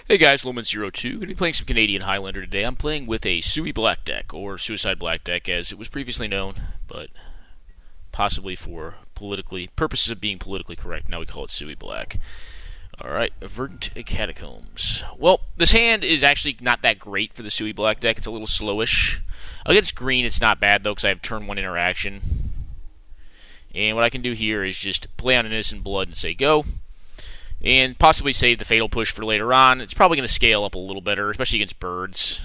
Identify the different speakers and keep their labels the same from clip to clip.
Speaker 1: Hey guys, Lumen02. Going to be playing some Canadian Highlander today. I'm playing with a Sui Black deck, or Suicide Black deck as it was previously known, but possibly for purposes of being politically correct, now we call it Sui Black. Alright, Verdant Catacombs. Well, this hand is actually not that great for the Sui Black deck. It's a little slowish. Against green, it's not bad though, because I have turn 1 interaction. And what I can do here is just play on Innocent Blood and say go. And possibly save the Fatal Push for later on. It's probably going to scale up a little better, especially against birds.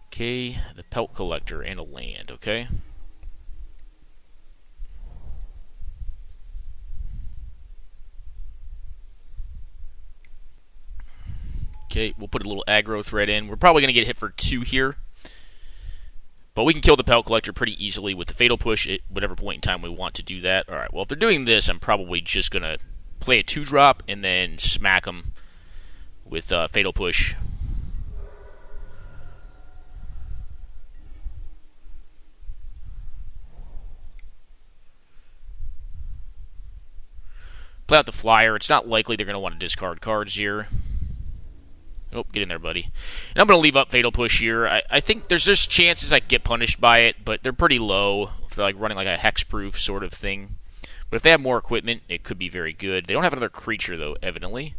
Speaker 1: Okay, the Pelt Collector and a land, okay? Okay, we'll put a little aggro threat in. We're probably going to get hit for 2 here. But we can kill the Pelt Collector pretty easily with the Fatal Push at whatever point in time we want to do that. Alright, well, if they're doing this, I'm probably just going to play a 2-drop and then smack them with Fatal Push. Play out the Flyer. It's not likely they're going to want to discard cards here. Oh, get in there, buddy. And I'm going to leave up Fatal Push here. I think there's just chances I get punished by it, but they're pretty low if they're like running like a hexproof sort of thing. But if they have more equipment, it could be very good. They don't have another creature, though, evidently.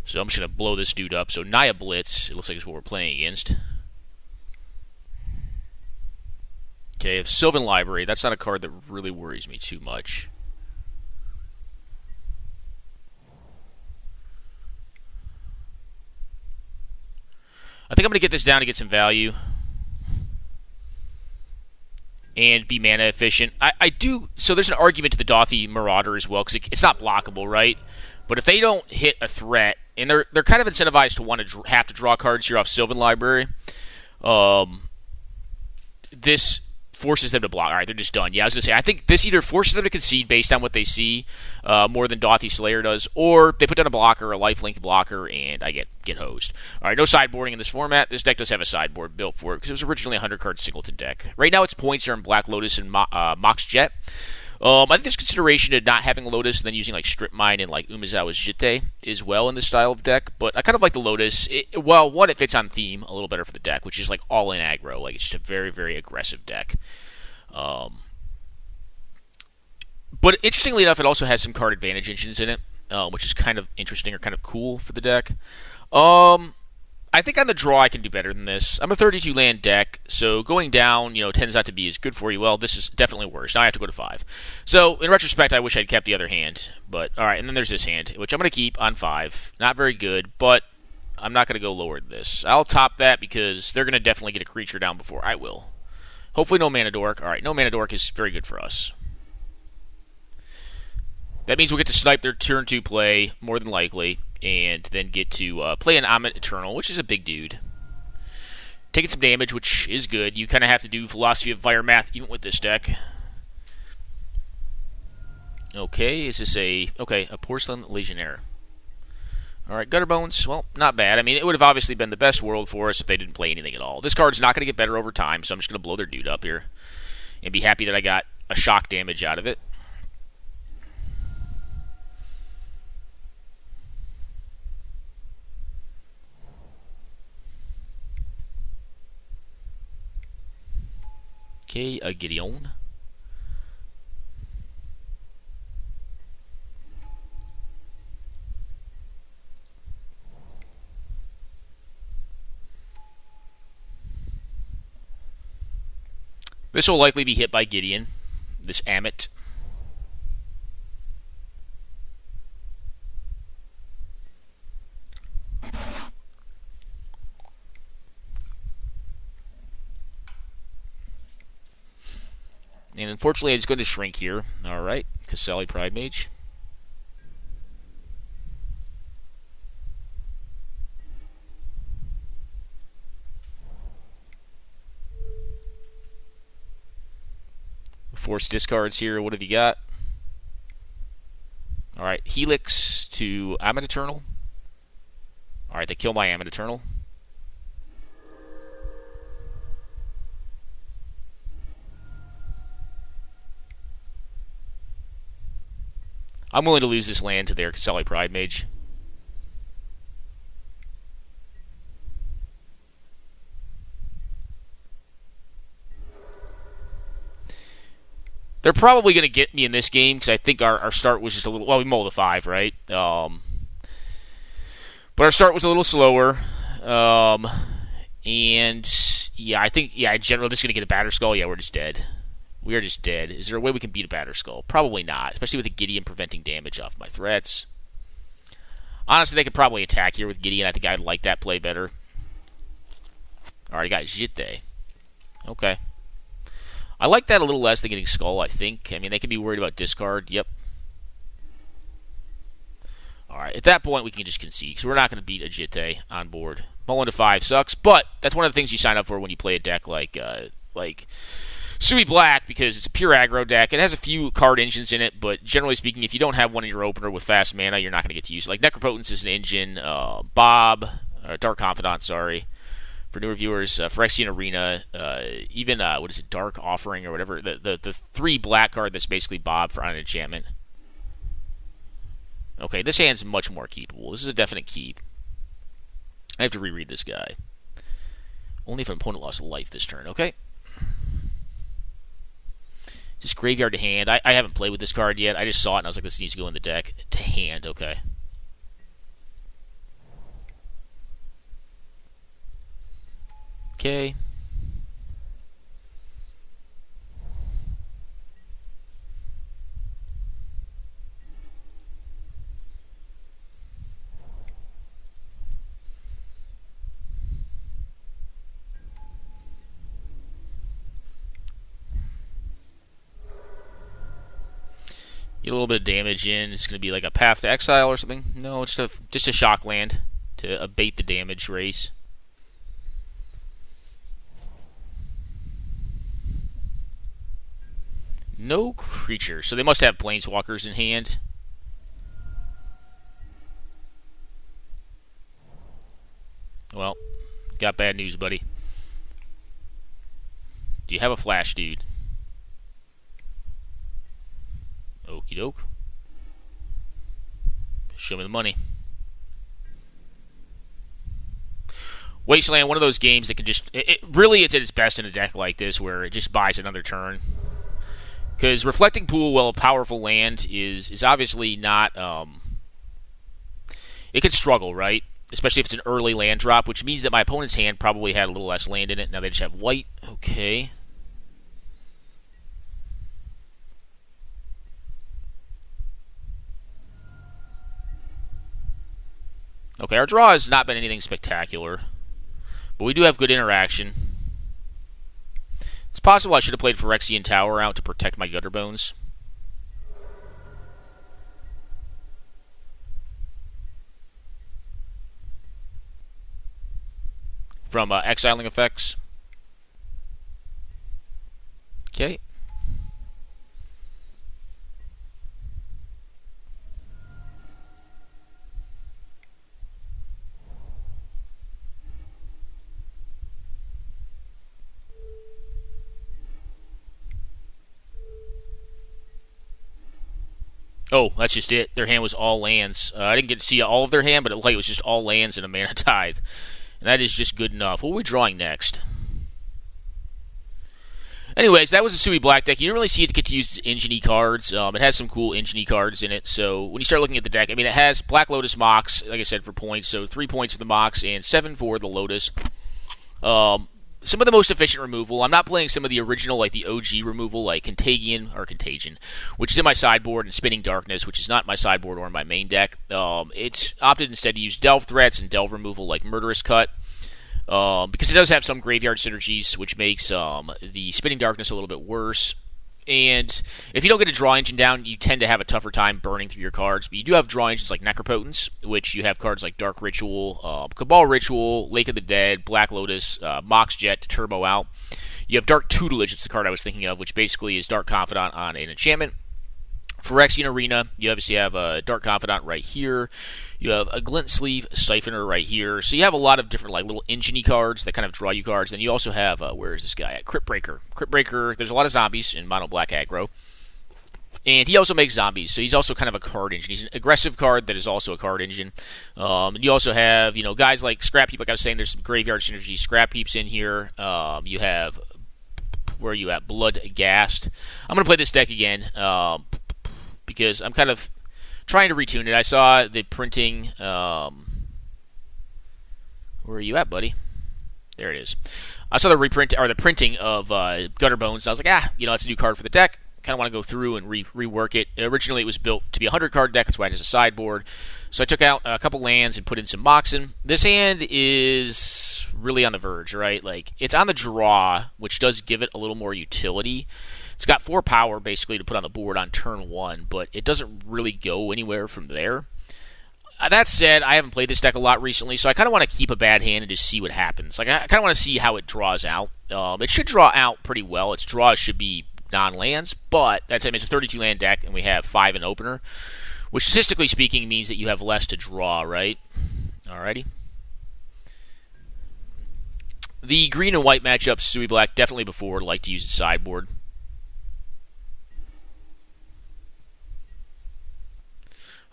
Speaker 1: So I'm just going to blow this dude up. So Naya Blitz, it looks like it's what we're playing against. Okay, Sylvan Library. That's not a card that really worries me too much. I think I'm going to get this down to get some value. And be mana efficient. I do. So there's an argument to the Dothy Marauder as well, because it's not blockable, right? But if they don't hit a threat, and they're kind of incentivized to want to have to draw cards here off Sylvan Library, this forces them to block. All right, they're just done. Yeah, I was going to say, I think this either forces them to concede based on what they see, more than Dothy Slayer does, or they put down a blocker, a lifelink blocker, and I get hosed. All right, no sideboarding in this format. This deck does have a sideboard built for it, because it was originally a 100-card singleton deck. Right now, its points are in Black Lotus and Mox Jet. I think there's consideration to not having Lotus and then using like Strip Mine and like Umezawa's Jitte as well in this style of deck. But I kind of like the Lotus. Well, one, it fits on theme a little better for the deck, which is like all-in aggro. Like it's just a very, very aggressive deck. But interestingly enough, it also has some card advantage engines in it, which is kind of interesting or kind of cool for the deck. I think on the draw I can do better than this. I'm a 32 land deck, so going down, tends not to be as good for you. Well, this is definitely worse. Now I have to go to 5. So in retrospect, I wish I'd kept the other hand. But all right, and then there's this hand, which I'm going to keep on 5. Not very good, but I'm not going to go lower than this. I'll top that because they're going to definitely get a creature down before I will. Hopefully no Mana Dork. All right, no Mana Dork is very good for us. That means we'll get to snipe their turn 2 play, more than likely, and then get to play an Amit Eternal, which is a big dude. Taking some damage, which is good. You kind of have to do Philosophy of Fire math even with this deck. Okay, is this a Porcelain Legionnaire. Alright, Gutter Bones, well, not bad. I mean, it would have obviously been the best world for us if they didn't play anything at all. This card's not going to get better over time, so I'm just going to blow their dude up here. And be happy that I got a shock damage out of it. Okay, a Gideon. This will likely be hit by Gideon, this Amit. And unfortunately, it's going to shrink here. Alright, Casali Pride Mage. Force discards here. What have you got? Alright, Helix to Amit Eternal. Alright, they kill my Amit Eternal. I'm willing to lose this land to their Kasali Pride Mage. They're probably going to get me in this game because I think our start was just a little... Well, we mulled the 5, right? But our start was a little slower. And, yeah, I think, in general, this is going to get a Batter Skull. Yeah, we're just dead. We are just dead. Is there a way we can beat a Batter Skull? Probably not, especially with the Gideon preventing damage off my threats. Honestly, they could probably attack here with Gideon. I think I'd like that play better. Alright, got Jitte. Okay. I like that a little less than getting Skull, I think. I mean, they could be worried about discard. Yep. Alright, at that point, we can just concede, because we're not going to beat a Jitte on board. Mulling to 5 sucks, but that's one of the things you sign up for when you play a deck like Sui Black, because it's a pure aggro deck. It has a few card engines in it, but generally speaking, if you don't have one in your opener with fast mana, you're not going to get to use it. Like Necropotence is an engine, Dark Confidant, sorry. For newer viewers, Phyrexian Arena, even, Dark Offering or whatever, the 3 black card that's basically Bob for on an enchantment. Okay, this hand's much more keepable. This is a definite keep. I have to reread this guy. Only if an opponent lost a life this turn, okay? Just graveyard to hand. I haven't played with this card yet. I just saw it and I was like, this needs to go in the deck. To hand, okay. Okay. Get a little bit of damage in. It's going to be like a Path to Exile or something. No, it's just a shock land to abate the damage race. No creature. So they must have Planeswalkers in hand. Well, got bad news, buddy. Do you have a flash, dude? Okie doke. Show me the money. Wasteland, one of those games that can just... really, it's at its best in a deck like this where it just buys another turn. Because Reflecting Pool, while a powerful land, is obviously not... it can struggle, right? Especially if it's an early land drop, which means that my opponent's hand probably had a little less land in it. Now they just have white. Okay. Okay, our draw has not been anything spectacular. But we do have good interaction. It's possible I should have played Phyrexian Tower out to protect my Gutter Bones. From exiling effects. Okay. Oh, that's just it. Their hand was all lands. I didn't get to see all of their hand, but it looked like it was just all lands and a mana tithe. And that is just good enough. What are we drawing next? Anyways, that was a Sui Black deck. You didn't really see it get to use engine-y cards. It has some cool engine-y cards in it. So when you start looking at the deck, I mean, it has Black Lotus Mox, like I said, for points. So 3 points for the Mox and 7 for the Lotus. Some of the most efficient removal. I'm not playing some of the original, like the OG removal, like Contagion, which is in my sideboard, and Spinning Darkness, which is not my sideboard or in my main deck. It's opted instead to use Delve threats and Delve removal, like Murderous Cut, because it does have some graveyard synergies, which makes the Spinning Darkness a little bit worse. And if you don't get a draw engine down, you tend to have a tougher time burning through your cards. But you do have draw engines like Necropotence, which you have cards like Dark Ritual, Cabal Ritual, Lake of the Dead, Black Lotus, Mox Jet to turbo out. You have Dark Tutelage, it's the card I was thinking of, which basically is Dark Confidant on an enchantment. Phyrexian Arena, you obviously have a Dark Confidant right here. You have a Glint Sleeve Siphoner right here. So you have a lot of different like little engine-y cards that kind of draw you cards. Then you also have, where is this guy at? Crypt Breaker. Crypt Breaker, there's a lot of zombies in mono black aggro. And he also makes zombies, so he's also kind of a card engine. He's an aggressive card that is also a card engine. And you also have, guys like Scrap Heap, like I was saying, there's some graveyard synergy. Scrap Heap's in here. You have, where are you at? Blood Ghast. I'm going to play this deck again because I'm kind of trying to retune it. I saw the printing. Where are you at, buddy? There it is. I saw the printing of Gutter Bones, and I was like, that's a new card for the deck. Kind of want to go through and rework it. Originally, it was built to be a 100-card deck. That's why it has a sideboard. So I took out a couple lands and put in some Moxen. This hand is really on the verge, right? Like, it's on the draw, which does give it a little more utility. It's got 4 power, basically, to put on the board on turn 1, but it doesn't really go anywhere from there. That said, I haven't played this deck a lot recently, so I kind of want to keep a bad hand and just see what happens. Like, I kind of want to see how it draws out. It should draw out pretty well. Its draws should be non-lands, but that's it's a 32-land deck, and we have 5 in opener, which statistically speaking means that you have less to draw, right? Alrighty. The green and white matchup, Sui Black, definitely before, like to use its sideboard.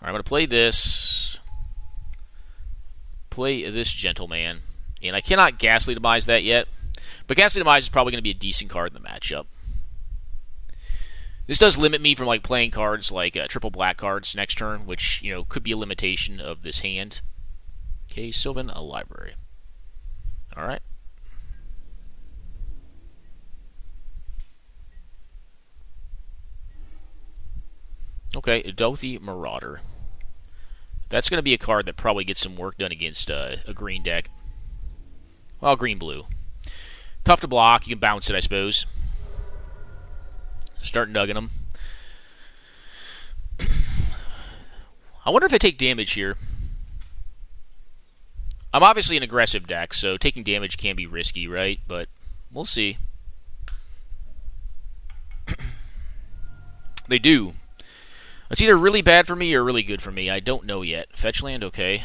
Speaker 1: Alright, I'm going to play this. Play this Gentleman. And I cannot Ghastly Demise that yet, but Ghastly Demise is probably going to be a decent card in the matchup. This does limit me from playing cards like triple black cards next turn, which could be a limitation of this hand. Okay, Sylvan, a library. All right. Okay, Adothi Marauder. That's going to be a card that probably gets some work done against a green deck. Well, green-blue. Tough to block. You can bounce it, I suppose. Start nugging them. I wonder if they take damage here. I'm obviously an aggressive deck, so taking damage can be risky, right? But we'll see. They do. It's either really bad for me or really good for me. I don't know yet. Fetch land, okay.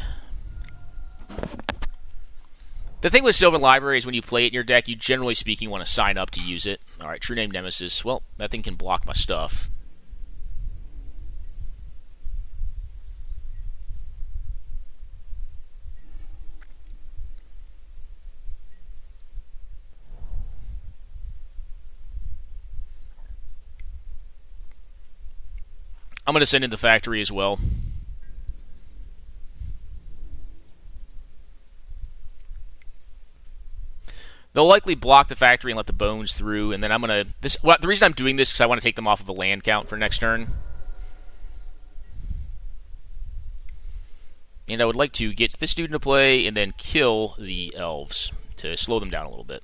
Speaker 1: The thing with Sylvan Library is when you play it in your deck, you generally speaking want to sign up to use it. Alright, True Name Nemesis. Well, that thing can block my stuff. I'm going to send in the factory as well. They'll likely block the factory and let the bones through, and then I'm going to... the reason I'm doing this is because I want to take them off of a land count for next turn. And I would like to get this dude into play and then kill the elves to slow them down a little bit.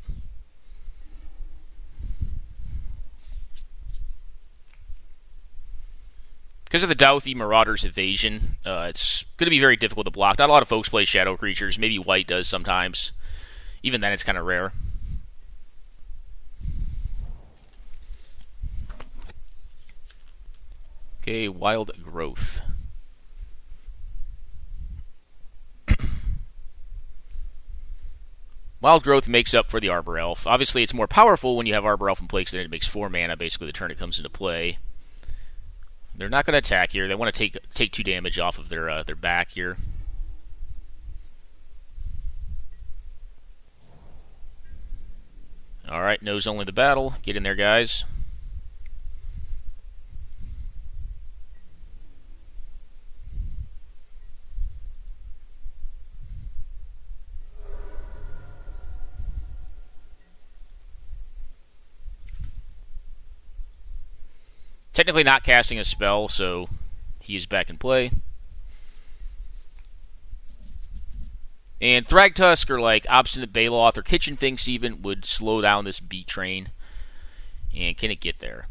Speaker 1: Because of the Dauthi Marauder's evasion, it's going to be very difficult to block. Not a lot of folks play shadow creatures. Maybe white does sometimes. Even then, it's kind of rare. Okay, Wild Growth. Wild Growth makes up for the Arbor Elf. Obviously, it's more powerful when you have Arbor Elf in play, because then it makes 4 mana basically the turn it comes into play. They're not going to attack here. They want to take 2 damage off of their back here. Alright, knows only the battle. Get in there, guys. Technically not casting a spell, so he is back in play. And Thragtusk or like Obstinate Baloth or Kitchen Finks even would slow down this beat train. And can it get there?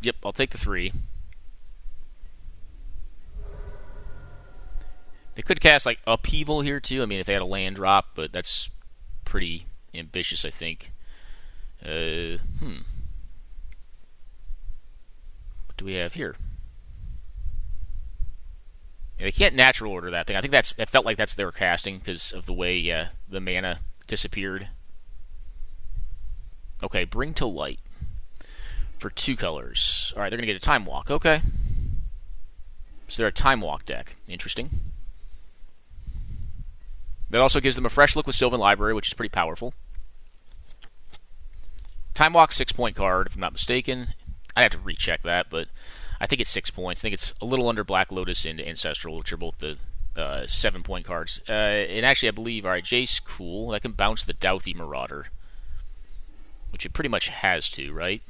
Speaker 1: Yep, I'll take the 3. They could cast like Upheaval here too. I mean, if they had a land drop, but that's pretty ambitious, I think. What do we have here? Yeah, they can't natural order that thing. I think it felt like that's they were casting because of the way the mana disappeared. Okay, bring to light for 2 colors. Alright, they're going to get a Time Walk. Okay. So they're a Time Walk deck. Interesting. That also gives them a fresh look with Sylvan Library, which is pretty powerful. Time Walk 6-point card, if I'm not mistaken. I'd have to recheck that, but I think it's 6 points. I think it's a little under Black Lotus and Ancestral, which are both the 7-point cards. And actually, I believe, alright, Jace, cool. That can bounce the Douthie Marauder, which it pretty much has to, right?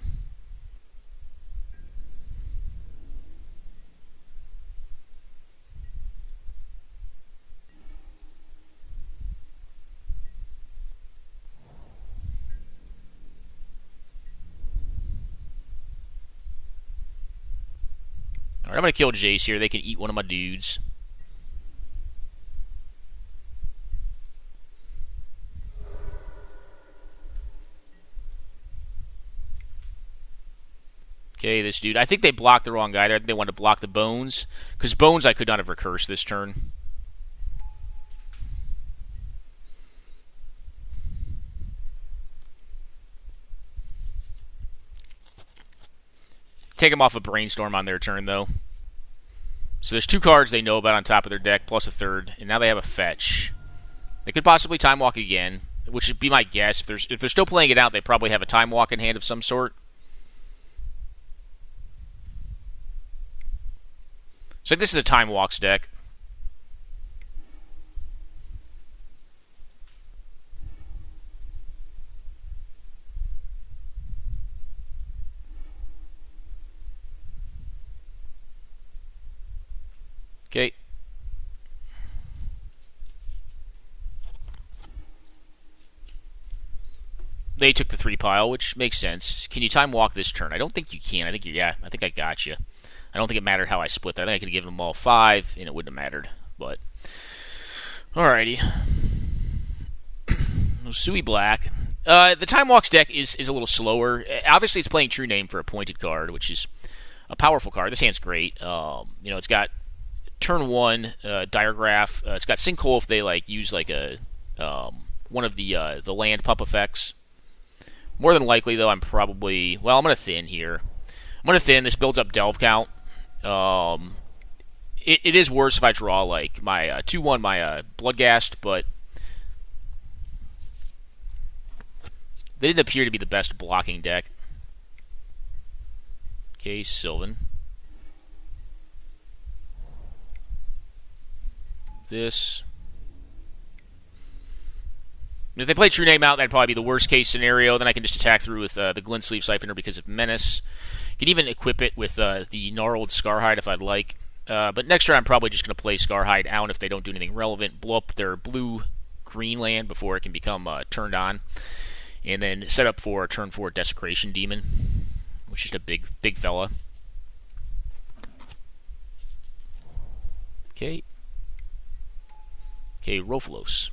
Speaker 1: Alright, I'm going to kill Jace here. They can eat one of my dudes. Okay, this dude. I think they blocked the wrong guy there. I think they wanted to block the Bones. Because Bones I could not have recursed this turn. Take them off a Brainstorm on their turn, though. So there's 2 cards they know about on top of their deck, plus a third, and now they have a fetch. They could possibly Time Walk again, which would be my guess. If they're still playing it out, they probably have a Time Walk in hand of some sort. So this is a Time Walks deck. Okay. They took the 3 pile, which makes sense. Can you Time Walk this turn? I don't think you can. I think I think I got you. I don't think it mattered how I split that. I think I could have given them all 5, and it wouldn't have mattered. But alrighty. Sui Black. The Time Walks deck is a little slower. Obviously, it's playing True Name for a pointed card, which is a powerful card. This hand's great. It's got turn 1 Diregraph. It's got Sinkhole if they use a one of the land pup effects. More than likely, though, I'm going to thin here. I'm going to thin. This builds up Delve count. It is worse if I draw my 2/1 my Bloodghast, but they didn't appear to be the best blocking deck. Okay, Sylvan. This. If they play True Name out, that'd probably be the worst case scenario. Then I can just attack through with the Glint-Sleeve Siphoner because of Menace. You can even equip it with the Gnarled Scarhide if I'd like. But next turn I'm probably just going to play Scarhide out if they don't do anything relevant. Blow up their blue-green land before it can become turned on. And then set up for a turn 4 Desecration Demon, which is a big fella. Okay. Okay, Rofelos.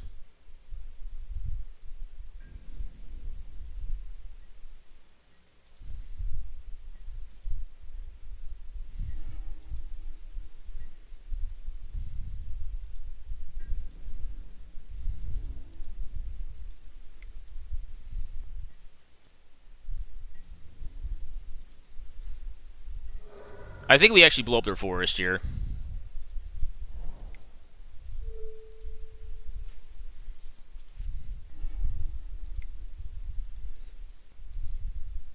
Speaker 1: I think we actually blow up their forest here.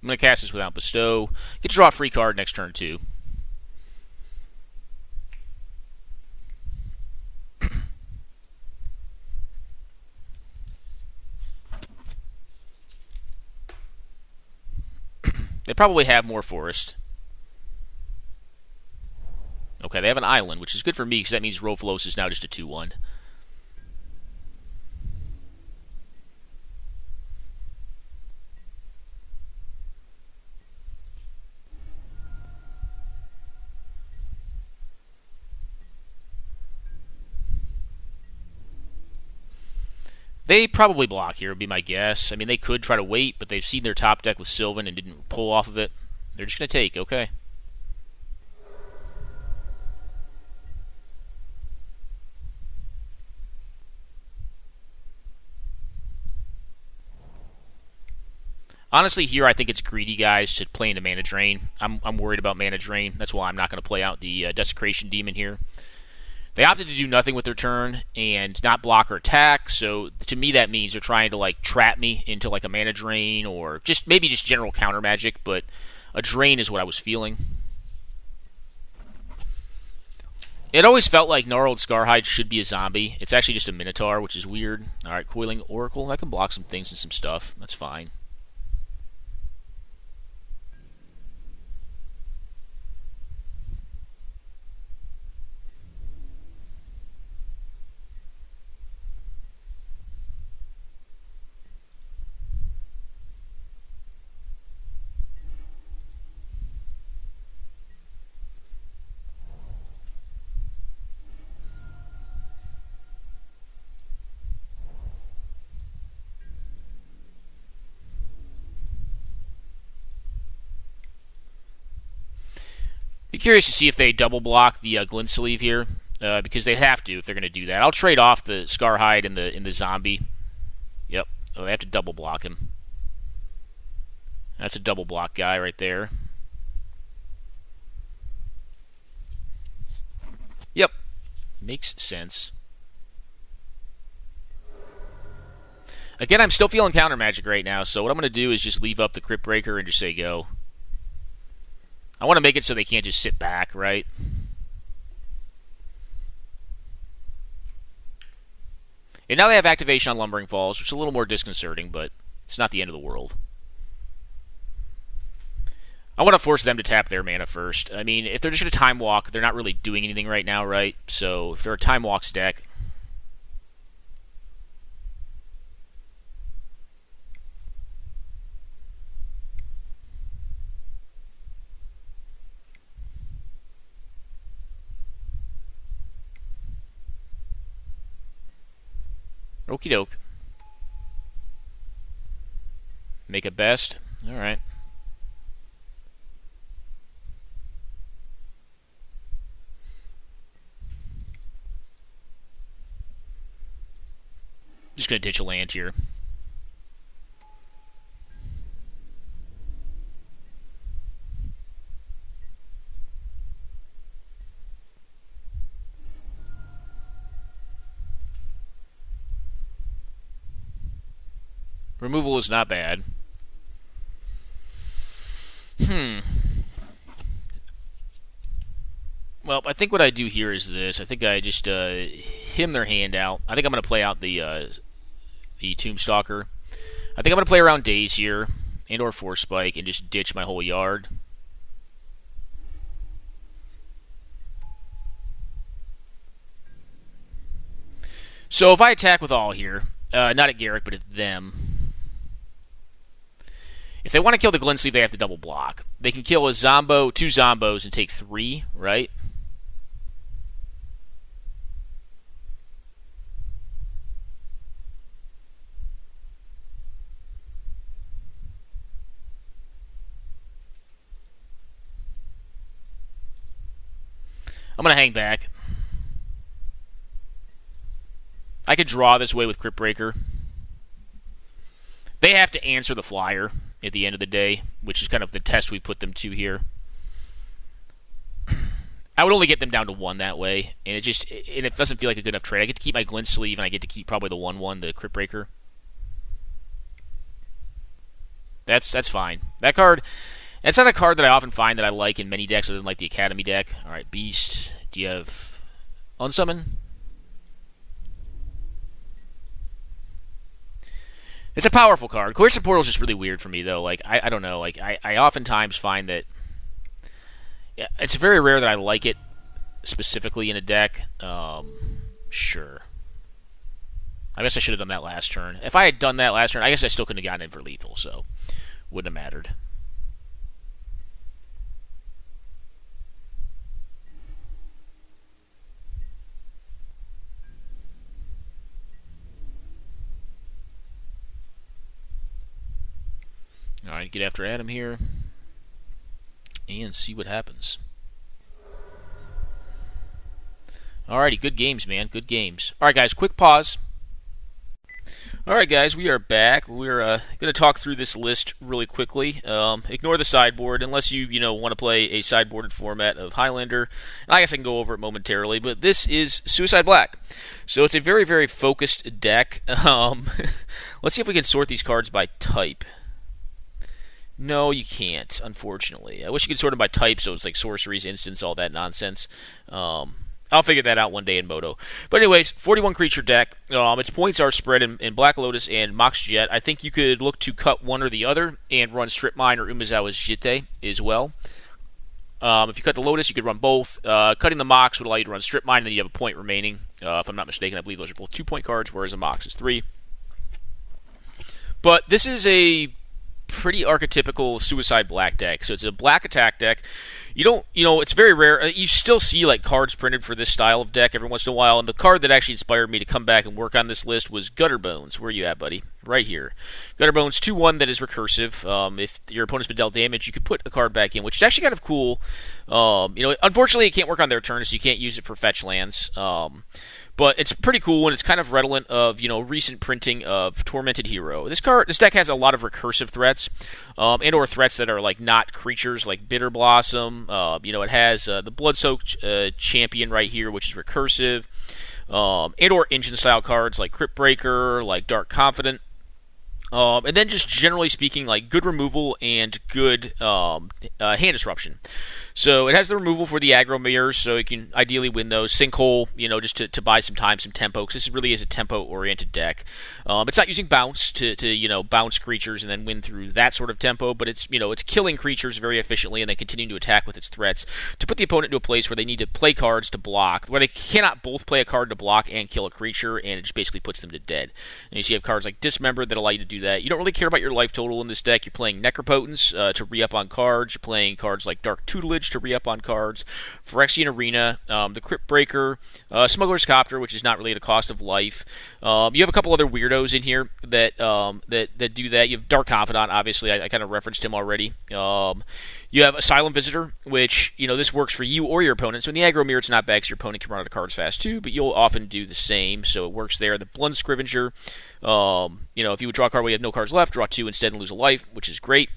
Speaker 1: I'm going to cast this without Bestow. Get to draw a free card next turn, too. They probably have more forest. Okay, they have an island, which is good for me because that means Rofelos is now just a 2/1. They probably block here, would be my guess. I mean, they could try to wait, but they've seen their top deck with Sylvan and didn't pull off of it. They're just going to take, okay. Honestly, here I think it's greedy, guys, to play into mana drain. I'm worried about mana drain. That's why I'm not going to play out the Desecration Demon here. They opted to do nothing with their turn and not block or attack, so to me that means they're trying to like trap me into like a mana drain or maybe just general counter magic, but a drain is what I was feeling. It always felt like Gnarled Scarhide should be a zombie. It's actually just a Minotaur, which is weird. Alright, Coiling Oracle. I can block some things and some stuff. That's fine. Be curious to see if they double block the Glint Sleeve here, because they have to if they're going to do that. I'll trade off the Scarhide in the zombie. Yep, oh, they have to double block him. That's a double block guy right there. Yep, makes sense. Again, I'm still feeling counter magic right now, so what I'm going to do is just leave up the Crypt Breaker and just say go. I want to make it so they can't just sit back, right? And now they have activation on Lumbering Falls, which is a little more disconcerting, but it's not the end of the world. I want to force them to tap their mana first. I mean, if they're just going to Time Walk, they're not really doing anything right now, right? So if they're a Time Walks deck... Okie doke. Make a best. Alright. Just gonna ditch a land here. Removal is not bad. Well, I think what I do here is this. I think I just him their hand out. I think I'm going to play out the Tombstalker. I think I'm going to play around Daze here and or Force Spike and just ditch my whole yard. So if I attack with all here, not at Garrick, but at them... If they want to kill the Glint Sleeve, they have to double block. They can kill a Zombo, 2 Zombos, and take 3, right? I'm going to hang back. I could draw this way with Crypt Breaker. They have to answer the flyer at the end of the day, which is kind of the test we put them to here. I would only get them down to 1 that way, and it doesn't feel like a good enough trade. I get to keep my Glint Sleeve, and I get to keep probably the 1/1, the Crypt Breaker. That's fine. That card, that's not a card that I often find that I like in many decks other than like the Academy deck. Alright, Beast. Do you have Unsummon? It's a powerful card. Coercive Portal is just really weird for me, though. Like, I don't know. Like, I oftentimes find that... Yeah, it's very rare that I like it specifically in a deck. Sure. I guess I should have done that last turn. If I had done that last turn, I guess I still couldn't have gotten in for lethal, so... Wouldn't have mattered. Alright, get after Adam here. And see what happens. Alrighty, good games, man. Good games. Alright, guys, quick pause. All right, guys, we are back. We're going to talk through this list really quickly. Ignore the sideboard unless you want to play a sideboarded format of Highlander. I guess I can go over it momentarily, but this is Suicide Black. So it's a very, very focused deck. Let's see if we can sort these cards by type. No, you can't, unfortunately. I wish you could sort them by type, so it's like sorceries, instants, all that nonsense. I'll figure that out one day in Moto. But anyways, 41 creature deck. Its points are spread in Black Lotus and Mox Jet. I think you could look to cut one or the other and run Strip Mine or Umezawa's Jitte as well. If you cut the Lotus, you could run both. Cutting the Mox would allow you to run Strip Mine, and then you have a point remaining. If I'm not mistaken, I believe those are both 2-point cards, whereas a Mox is 3. But this is a pretty archetypical Suicide Black deck. So it's a black attack deck. It's very rare. You still see like cards printed for this style of deck every once in a while. And the card that actually inspired me to come back and work on this list was Gutterbones. Where are you at, buddy? Right here. Gutterbones 2/1 that is recursive. If your opponent's been dealt damage, you could put a card back in, which is actually kind of cool. Unfortunately, it can't work on their turn, so you can't use it for fetch lands. But it's pretty cool, and it's kind of redolent of recent printing of Tormented Hero. This deck has a lot of recursive threats, and/or threats that are like not creatures, like Bitter Blossom. It has the Blood-Soaked Champion right here, which is recursive, and/or engine style cards like Crypt Breaker, like Dark Confidant. And then just generally speaking, like good removal and good hand disruption. So it has the removal for the aggro mirrors, so it can ideally win those. Sinkhole, just to buy some time, some tempo, because this really is a tempo-oriented deck. It's not using bounce to bounce creatures and then win through that sort of tempo, but it's killing creatures very efficiently and then continuing to attack with its threats to put the opponent into a place where they need to play cards to block, where they cannot both play a card to block and kill a creature, and it just basically puts them to dead. And you have cards like Dismember that allow you to do that. You don't really care about your life total in this deck. You're playing Necropotence to re-up on cards. You're playing cards like Dark Tutelage to re-up on cards. Phyrexian Arena, the Crypt Breaker, Smuggler's Copter, which is not really at a cost of life. You have a couple other weirdos in here that do that. You have Dark Confidant, obviously. I kind of referenced him already. You have Asylum Visitor, which, this works for you or your opponent. So in the aggro mirror, it's not bad because your opponent can run out of cards fast too, but you'll often do the same, so it works there. The Blunt Scrivenger, if you would draw a card where you have no cards left, draw 2 instead and lose a life, which is great.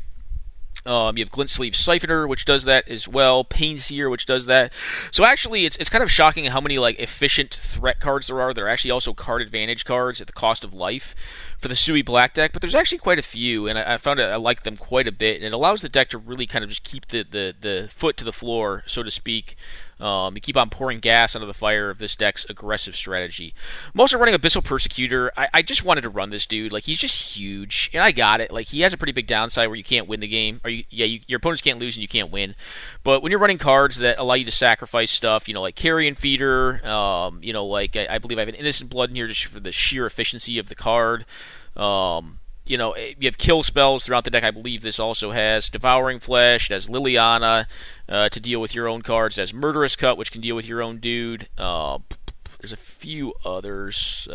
Speaker 1: You have Glint Sleeve Siphoner, which does that as well. Painseer, which does that. So actually, it's kind of shocking how many efficient threat cards there are that are actually also card advantage cards at the cost of life for the Sui Black deck. But there's actually quite a few, and I found I like them quite a bit. And it allows the deck to really kind of just keep the foot to the floor, so to speak. You keep on pouring gas onto the fire of this deck's aggressive strategy. I'm also running Abyssal Persecutor. I just wanted to run this dude. He's just huge, and I got it. He has a pretty big downside where you can't win the game. Your opponents can't lose and you can't win. But when you're running cards that allow you to sacrifice stuff, like Carrion Feeder, I believe I have an Innocent Blood in here just for the sheer efficiency of the card. You have kill spells throughout the deck. I believe this also has Devouring Flesh. It has Liliana to deal with your own cards. It has Murderous Cut, which can deal with your own dude. There's a few others.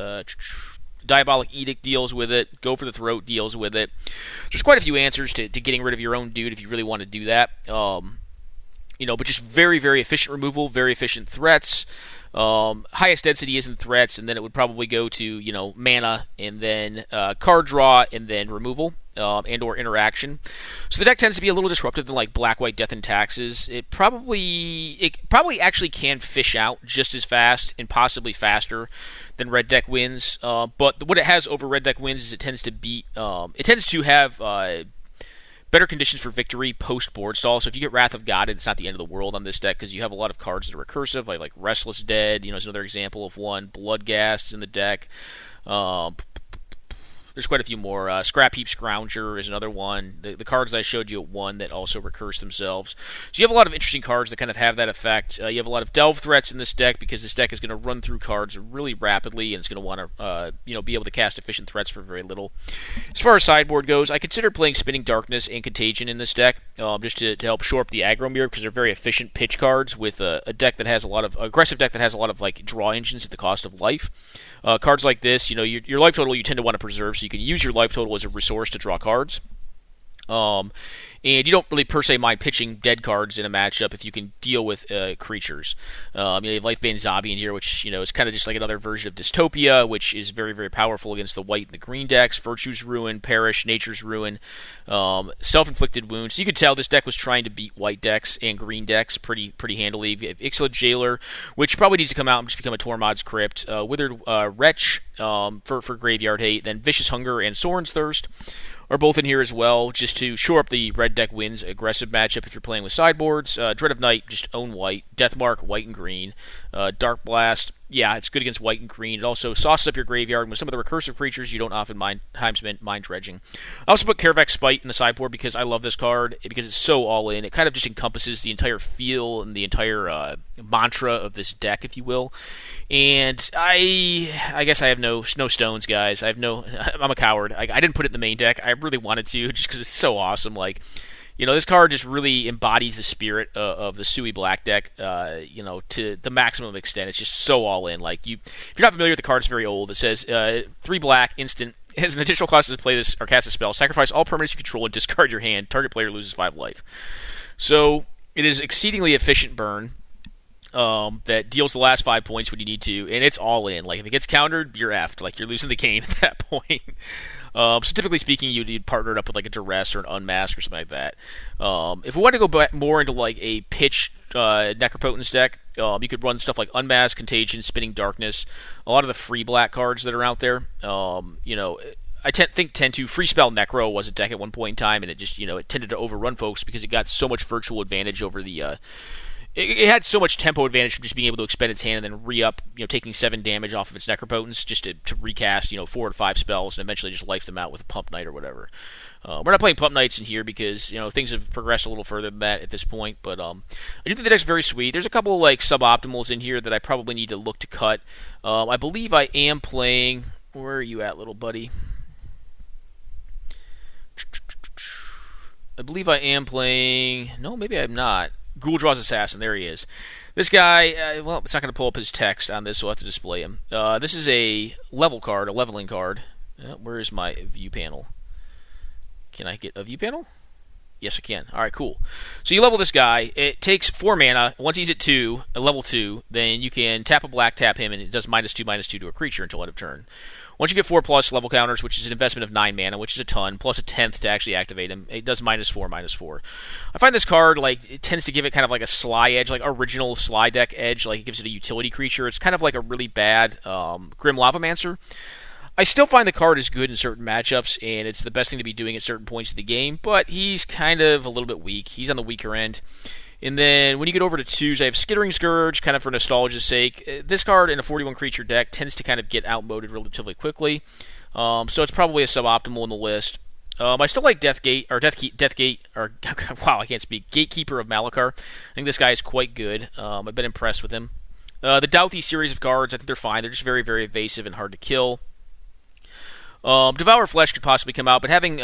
Speaker 1: Diabolic Edict deals with it. Go for the Throat deals with it. There's quite a few answers to getting rid of your own dude if you really want to do that. But just very, very efficient removal, very efficient threats. Highest density isn't threats, and then it would probably go to mana, and then card draw, and then removal, and or interaction. So the deck tends to be a little disruptive than Black, White, Death, and Taxes. It probably actually can fish out just as fast and possibly faster than Red Deck wins. But what it has over Red Deck wins is it tends to have better conditions for victory post-board stall. So if you get Wrath of God, it's not the end of the world on this deck because you have a lot of cards that are recursive, like Restless Dead, is another example of one. Bloodghast is in the deck. There's quite a few more. Scrap Heap Scrounger is another one. The cards I showed you at 1 that also recurse themselves. So you have a lot of interesting cards that kind of have that effect. You have a lot of delve threats in this deck because this deck is going to run through cards really rapidly and it's going to want to be able to cast efficient threats for very little. As far as sideboard goes, I consider playing Spinning Darkness and Contagion in this deck just to help shore up the aggro mirror because they're very efficient pitch cards with a deck that has a lot of aggressive deck that has a lot of draw engines at the cost of life. Cards like this, your life total you tend to want to preserve, so you can use your life total as a resource to draw cards. And you don't really per se mind pitching dead cards in a matchup if you can deal with creatures. You have Lifebane Zombie in here, which is kind of just like another version of Dystopia, which is very, very powerful against the white and the green decks. Virtue's Ruin, Perish, Nature's Ruin, Self-Inflicted Wounds. So you could tell this deck was trying to beat white decks and green decks pretty handily. You have Ixalan Jailer, which probably needs to come out and just become a Tormod's Crypt. Withered Wretch for graveyard hate. Then Vicious Hunger and Sorin's Thirst are both in here as well, just to shore up the red deck wins aggressive matchup if you're playing with sideboards. Dread of Night, just own white. Deathmark, white and green. Dark Blast, yeah, it's good against white and green. It also sauces up your graveyard, and with some of the recursive creatures, you don't often mind dredging. I also put Karavak Spite in the sideboard because I love this card, because it's so all-in. It kind of just encompasses the entire feel and the entire mantra of this deck, if you will. And I guess I have no stones, guys. I'm a coward. I didn't put it in the main deck. I really wanted to, just because it's so awesome. Like, this card just really embodies the spirit of the Sui Black deck, to the maximum extent. It's just so all in. Like, if you're not familiar with the card, it's very old. It says 3 black, instant. It has an additional cost to play this or cast a spell. Sacrifice all permanents you control and discard your hand. Target player loses 5 life. So it is exceedingly efficient burn. That deals the last 5 points when you need to, and it's all in. Like, if it gets countered, you're effed. Like, you're losing the game at that point. So typically speaking, you'd partner it up with like a Duress or an Unmask or something like that. If we want to go back more into like a pitch Necropotence deck, you could run stuff like Unmask, Contagion, Spinning Darkness, a lot of the free black cards that are out there. I tend to Free Spell Necro was a deck at one point in time, and it just it tended to overrun folks because it got so much virtual advantage over the. It had so much tempo advantage from just being able to expend its hand and then re-up, taking 7 damage off of its Necropotence just to recast, 4 to 5 spells and eventually just life them out with a Pump Knight or whatever. We're not playing Pump Knights in here because, things have progressed a little further than that at this point, but I do think the deck's very sweet. There's a couple of, like, suboptimals in here that I probably need to look to cut. I believe I am playing... Where are you at, little buddy? I believe I am playing... No, maybe I'm not. Ghoul-Draw's Assassin, there he is. This guy, well, it's not going to pull up his text on this, so I'll have to display him. This is a level card, a leveling card. Where is my view panel? Can I get a view panel? Yes, I can. Alright, cool. So you level this guy. It takes 4 mana. Once he's at 2, level 2, then you can tap a black, tap him, and it does -2/-2 to a creature until end of turn. Once you get 4+ level counters, which is an investment of 9 mana, which is a ton, plus a 10th to actually activate him, it does -4/-4. I find this card, like, it tends to give it kind of like a Sly edge, like original Sly deck edge, like it gives it a utility creature. It's kind of like a really bad Grim Lavamancer. I still find the card is good in certain matchups, and it's the best thing to be doing at certain points of the game, but he's kind of a little bit weak. He's on the weaker end. And then when you get over to 2s, I have Skittering Scourge, kind of for nostalgia's sake. This card in a 41 creature deck tends to kind of get outmoded relatively quickly, so it's probably a suboptimal in the list. I still like Deathgate, or wow, I can't speak. Gatekeeper of Malakar. I think this guy is quite good. I've been impressed with him. The Douthie series of cards, I think they're fine. They're just very, very evasive and hard to kill. Devour Flesh could possibly come out, but having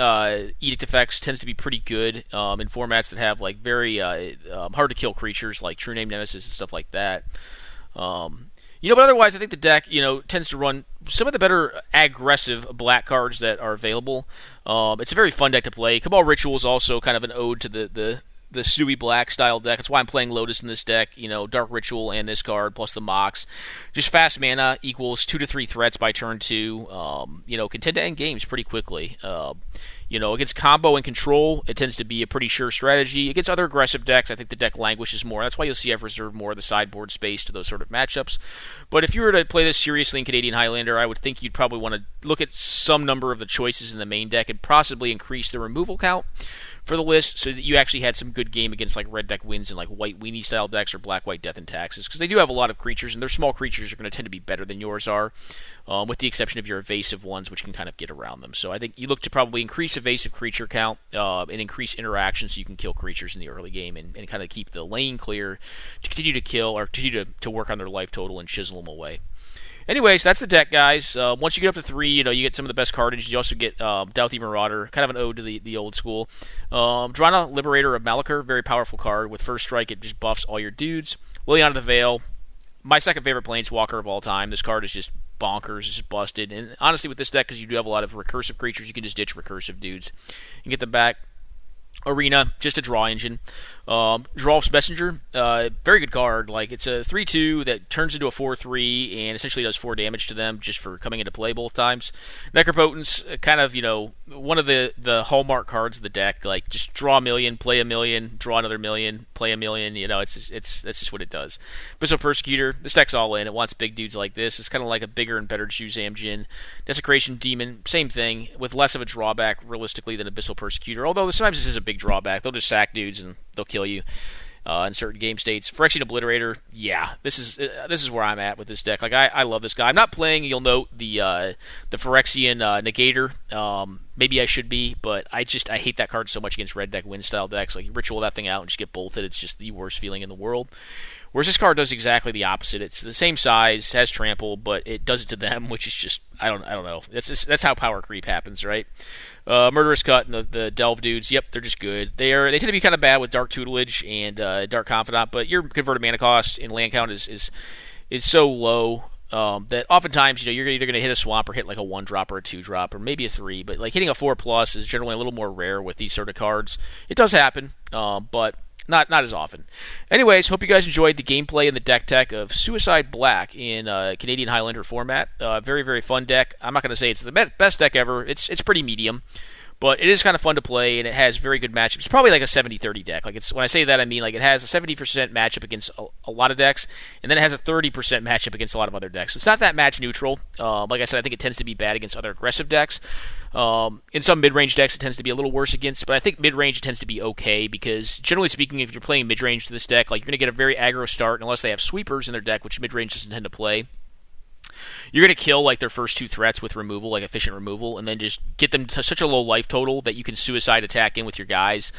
Speaker 1: Edict effects tends to be pretty good in formats that have like very hard to kill creatures like True Name Nemesis and stuff like that. But otherwise, I think the deck tends to run some of the better aggressive black cards that are available. It's a very fun deck to play. Cabal Ritual is also kind of an ode to the Sui Black style deck. That's why I'm playing Lotus in this deck. Dark Ritual and this card plus the Mox. Just fast mana equals 2 to 3 threats by turn 2. Can tend to end games pretty quickly. Against combo and control, it tends to be a pretty sure strategy. Against other aggressive decks, I think the deck languishes more. That's why you'll see I've reserved more of the sideboard space to those sort of matchups. But if you were to play this seriously in Canadian Highlander, I would think you'd probably want to look at some number of the choices in the main deck and possibly increase the removal count for the list so that you actually had some good game against like red deck wins and like white weenie style decks or black white death and taxes, because they do have a lot of creatures, and their small creatures are going to tend to be better than yours are, with the exception of your evasive ones, which can kind of get around them. So I think you look to probably increase evasive creature count and increase interaction so you can kill creatures in the early game and kind of keep the lane clear to continue to kill or continue to work on their life total and chisel them away. Anyways, that's the deck, guys. Once you get up to 3, you get some of the best cartage. You also get Douthie Marauder, kind of an ode to the old school. Drana, Liberator of Malakar, very powerful card. With first strike, it just buffs all your dudes. Liliana the Veil, my second favorite Planeswalker of all time. This card is just bonkers, it's just busted. And honestly, with this deck, because you do have a lot of recursive creatures, you can just ditch recursive dudes and get them back. Arena, just a draw engine. Draw's Messenger, very good card. Like, it's a 3/2 that turns into a 4/3 and essentially does 4 damage to them just for coming into play both times. Necropotence, kind of, one of the hallmark cards of the deck. Like, just draw a million, play a million, draw another million, play a million. That's just what it does. Abyssal Persecutor, this deck's all in. It wants big dudes like this. It's kind of like a bigger and better Juzam Jin. Desecration Demon, same thing, with less of a drawback realistically than Abyssal Persecutor. Although sometimes this is a big drawback. They'll just sack dudes and they'll kill you in certain game states. Phyrexian Obliterator, yeah, this is where I'm at with this deck. Like, I love this guy. I'm not playing, you'll note, the Phyrexian Negator. Maybe I should be, but I hate that card so much against red deck, win style decks. Like, you ritual that thing out and just get bolted. It's just the worst feeling in the world. Whereas this card does exactly the opposite. It's the same size, has trample, but it does it to them, which is just, I don't know. That's how power creep happens, right? Murderous Cut and the Delve dudes, yep, they're just good. They tend to be kind of bad with Dark Tutelage and Dark Confidant, but your converted mana cost and land count is so low that oftentimes you're either going to hit a swamp or hit like a 1-drop or a 2-drop or maybe a 3. But like hitting a 4+ is generally a little more rare with these sort of cards. It does happen, but not as often. Anyways, hope you guys enjoyed the gameplay and the deck tech of Suicide Black in Canadian Highlander format. Very, very fun deck. I'm not going to say it's the best deck ever. It's pretty medium, but it is kind of fun to play, and it has very good matchups. It's probably like a 70-30 deck. Like, when I say that, I mean like it has a 70% matchup against a lot of decks, and then it has a 30% matchup against a lot of other decks. It's not that match neutral. Like I said, I think it tends to be bad against other aggressive decks. In some mid-range decks, it tends to be a little worse against, but I think mid-range tends to be okay because, generally speaking, if you're playing mid-range to this deck, like, you're going to get a very aggro start unless they have sweepers in their deck, which mid-range doesn't tend to play. You're going to kill like their first 2 threats with removal, like efficient removal, and then just get them to such a low life total that you can suicide attack in with your guys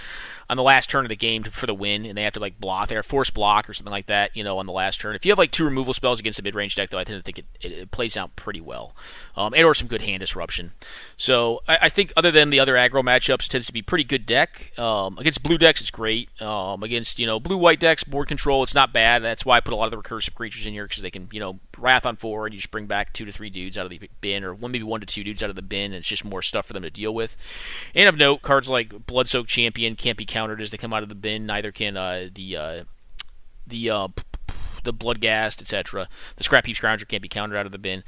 Speaker 1: on the last turn of the game for the win, and they have to like block, they force block or something like that, on the last turn. If you have like 2 removal spells against a mid-range deck, though, I tend to think it plays out pretty well, and or some good hand disruption. So I think other than the other aggro matchups, it tends to be pretty good deck. Against blue decks, it's great. Against blue-white decks, board control, it's not bad. That's why I put a lot of the recursive creatures in here because they can Wrath on 4, and you just bring back 2 to 3 dudes out of the bin, or maybe 1 to 2 dudes out of the bin, and it's just more stuff for them to deal with. And of note, cards like Bloodsoaked Champion can't be countered as they come out of the bin. Neither can the Bloodghast, etc. The Scrap Heap Scrounger can't be countered out of the bin.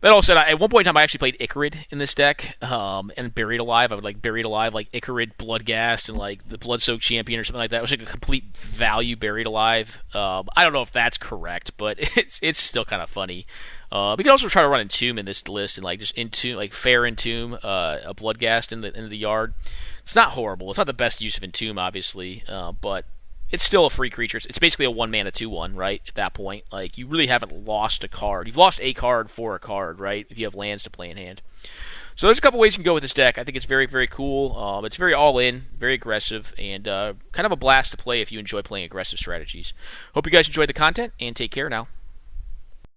Speaker 1: That all said, at one point in time, I actually played Icarid in this deck, and Buried Alive. I would like Buried Alive, like Icarid, Bloodghast, and like the Bloodsoaked Champion or something like that. It was like a complete value Buried Alive. I don't know if that's correct, but it's still kind of funny. We could also try to run Entomb in this list and like just Entomb, like Fair Entomb, a Bloodghast into the yard. It's not horrible. It's not the best use of Entomb, obviously, but it's still a free creature. It's basically a 1-mana 2/1, right? At that point, like, you really haven't lost a card. You've lost a card for a card, right? If you have lands to play in hand. So there's a couple ways you can go with this deck. I think it's very, very cool. It's very all-in, very aggressive, and kind of a blast to play if you enjoy playing aggressive strategies. Hope you guys enjoyed the content, and take care now.